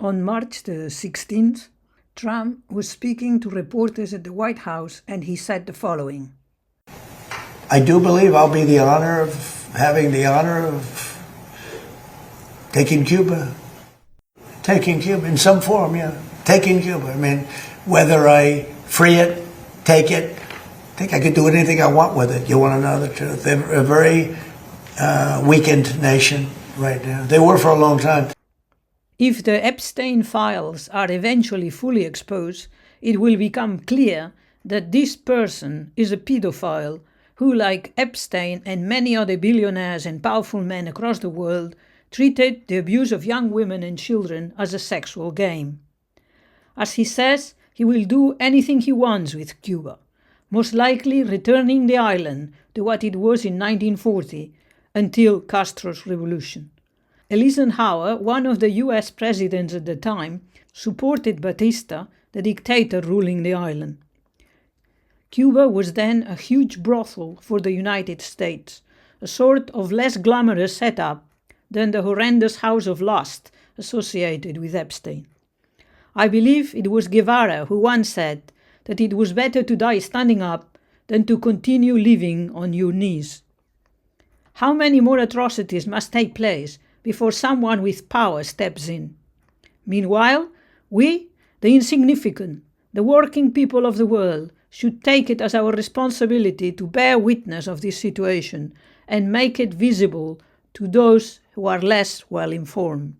On March the 16th, Trump was speaking to reporters at the White House, and he said the following. I do believe I'll be having the honor of taking Cuba in some form, yeah. Taking Cuba. I mean, whether I free it, take it, I think I could do anything I want with it. You want to know the truth? They're a very weakened nation right now. They were for a long time. If the Epstein files are eventually fully exposed, it will become clear that this person is a pedophile who, like Epstein and many other billionaires and powerful men across the world, treated the abuse of young women and children as a sexual game. As he says, he will do anything he wants with Cuba, most likely returning the island to what it was in 1940 until Castro's revolution. Eisenhower, one of the US presidents at the time, supported Batista, the dictator ruling the island. Cuba was then a huge brothel for the United States, a sort of less glamorous setup than the horrendous house of lust associated with Epstein. I believe it was Guevara who once said that it was better to die standing up than to continue living on your knees. How many more atrocities must take place before someone with power steps in? Meanwhile, we, the insignificant, the working people of the world, should take it as our responsibility to bear witness of this situation and make it visible to those who are less well informed.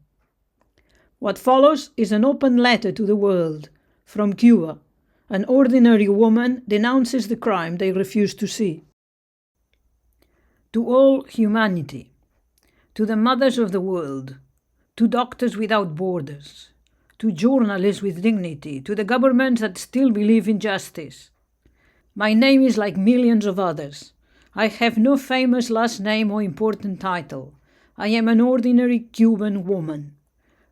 What follows is an open letter to the world from Cuba. An ordinary woman denounces the crime they refuse to see. To all humanity, to the mothers of the world, to Doctors Without Borders, to journalists with dignity, to the governments that still believe in justice. My name is like millions of others. I have no famous last name or important title. I am an ordinary Cuban woman,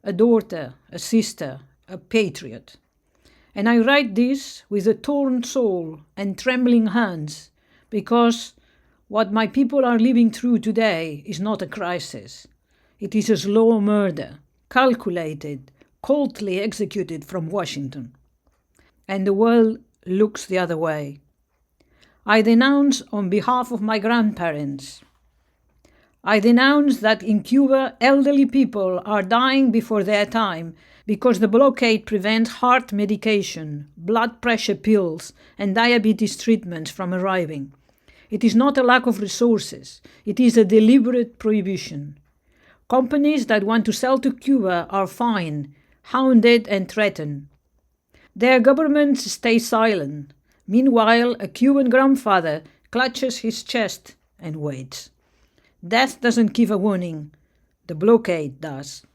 a daughter, a sister, a patriot. And I write this with a torn soul and trembling hands because what my people are living through today is not a crisis. It is a slow murder, calculated, coldly executed from Washington. And the world looks the other way. I denounce on behalf of my grandparents. I denounce that in Cuba, elderly people are dying before their time because the blockade prevents heart medication, blood pressure pills, and diabetes treatments from arriving. It is not a lack of resources. It is a deliberate prohibition. Companies that want to sell to Cuba are fined, hounded, and threatened. Their governments stay silent. Meanwhile, a Cuban grandfather clutches his chest and waits. Death doesn't give a warning. The blockade does.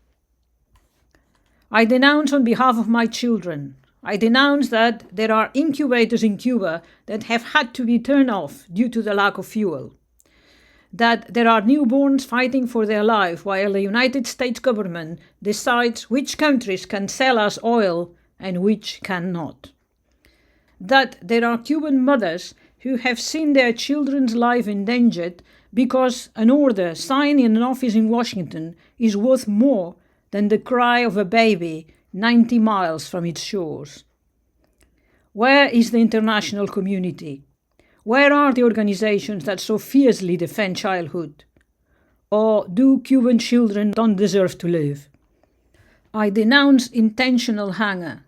I denounce on behalf of my children. I denounce that there are incubators in Cuba that have had to be turned off due to the lack of fuel. That there are newborns fighting for their life while the United States government decides which countries can sell us oil and which cannot. That there are Cuban mothers who have seen their children's life endangered because an order signed in an office in Washington is worth more than the cry of a baby 90 miles from its shores. Where is the international community? Where are the organizations that so fiercely defend childhood? Or do Cuban children don't deserve to live? I denounce intentional hunger.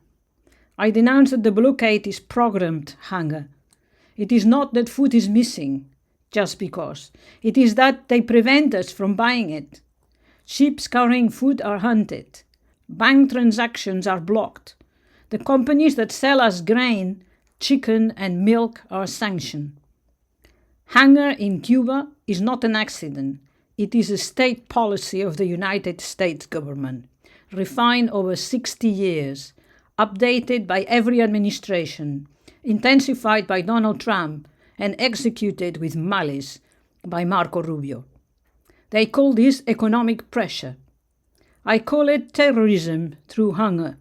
I denounce that the blockade is programmed hunger. It is not that food is missing just because. It is that they prevent us from buying it. Ships carrying food are hunted. Bank transactions are blocked. The companies that sell us grain, chicken, and milk are sanctioned. Hunger in Cuba is not an accident. It is a state policy of the United States government, refined over 60 years, updated by every administration, intensified by Donald Trump, and executed with malice by Marco Rubio. They call this economic pressure. I call it terrorism through hunger.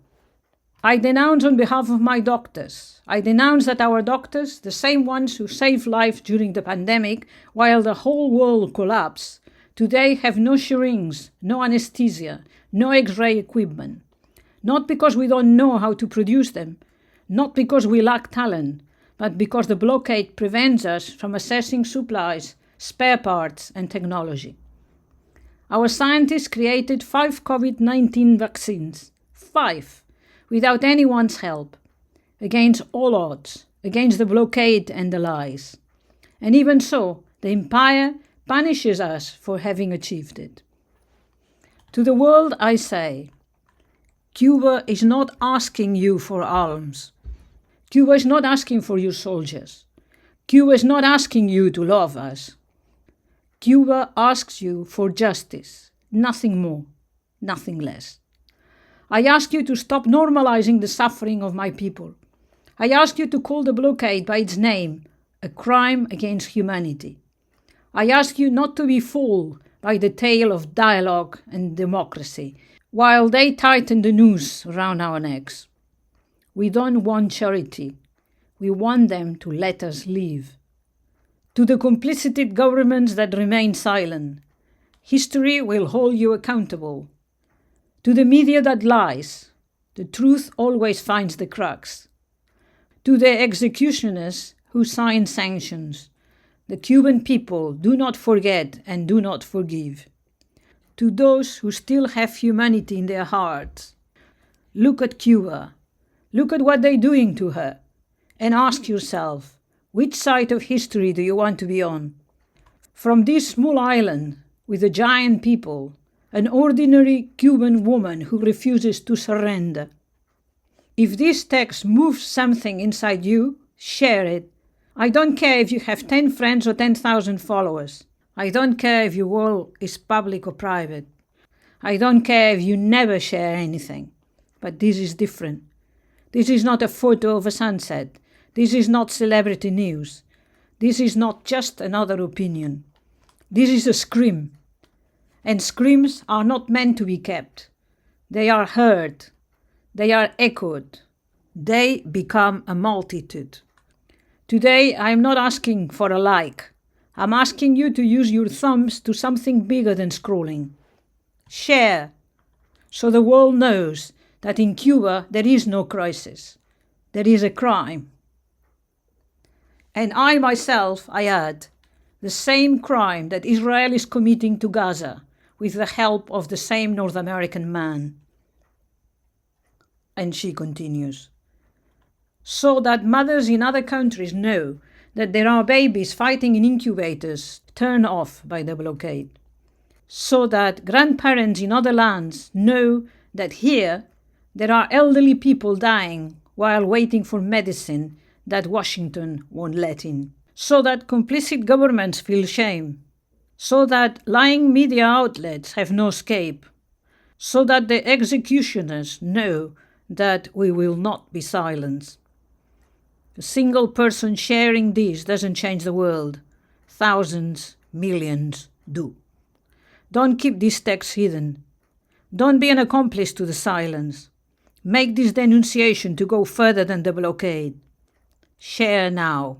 I denounce on behalf of my doctors. I denounce that our doctors, the same ones who saved lives during the pandemic while the whole world collapsed, today have no syringes, no anesthesia, no X-ray equipment. Not because we don't know how to produce them, not because we lack talent, but because the blockade prevents us from accessing supplies, spare parts, and technology. Our scientists created 5 COVID-19 vaccines, 5, without anyone's help, against all odds, against the blockade and the lies. And even so, the empire punishes us for having achieved it. To the world I say, Cuba is not asking you for alms. Cuba is not asking for your soldiers. Cuba is not asking you to love us. Cuba asks you for justice, nothing more, nothing less. I ask you to stop normalizing the suffering of my people. I ask you to call the blockade by its name, a crime against humanity. I ask you not to be fooled by the tale of dialogue and democracy, while they tighten the noose around our necks. We don't want charity. We want them to let us live. To the complicit governments that remain silent, history will hold you accountable. To the media that lies, the truth always finds the cracks. To the executioners who sign sanctions, the Cuban people do not forget and do not forgive. To those who still have humanity in their hearts, look at Cuba, look at what they're doing to her, and ask yourself, which side of history do you want to be on? From this small island with a giant people, an ordinary Cuban woman who refuses to surrender. If this text moves something inside you, share it. I don't care if you have 10 friends or 10,000 followers. I don't care if your wall is public or private. I don't care if you never share anything. But this is different. This is not a photo of a sunset. This is not celebrity news. This is not just another opinion. This is a scream. And screams are not meant to be kept. They are heard. They are echoed. They become a multitude. Today, I am not asking for a like. I'm asking you to use your thumbs to something bigger than scrolling. Share, so the world knows that in Cuba there is no crisis. There is a crime. And I myself, I add, the same crime that Israel is committing to Gaza with the help of the same North American man. And she continues, so that mothers in other countries know that there are babies fighting in incubators turned off by the blockade. So that grandparents in other lands know that here there are elderly people dying while waiting for medicine that Washington won't let in. So that complicit governments feel shame. So that lying media outlets have no escape. So that the executioners know that we will not be silenced. A single person sharing this doesn't change the world. Thousands, millions do. Don't keep these texts hidden. Don't be an accomplice to the silence. Make this denunciation to go further than the blockade. Share now.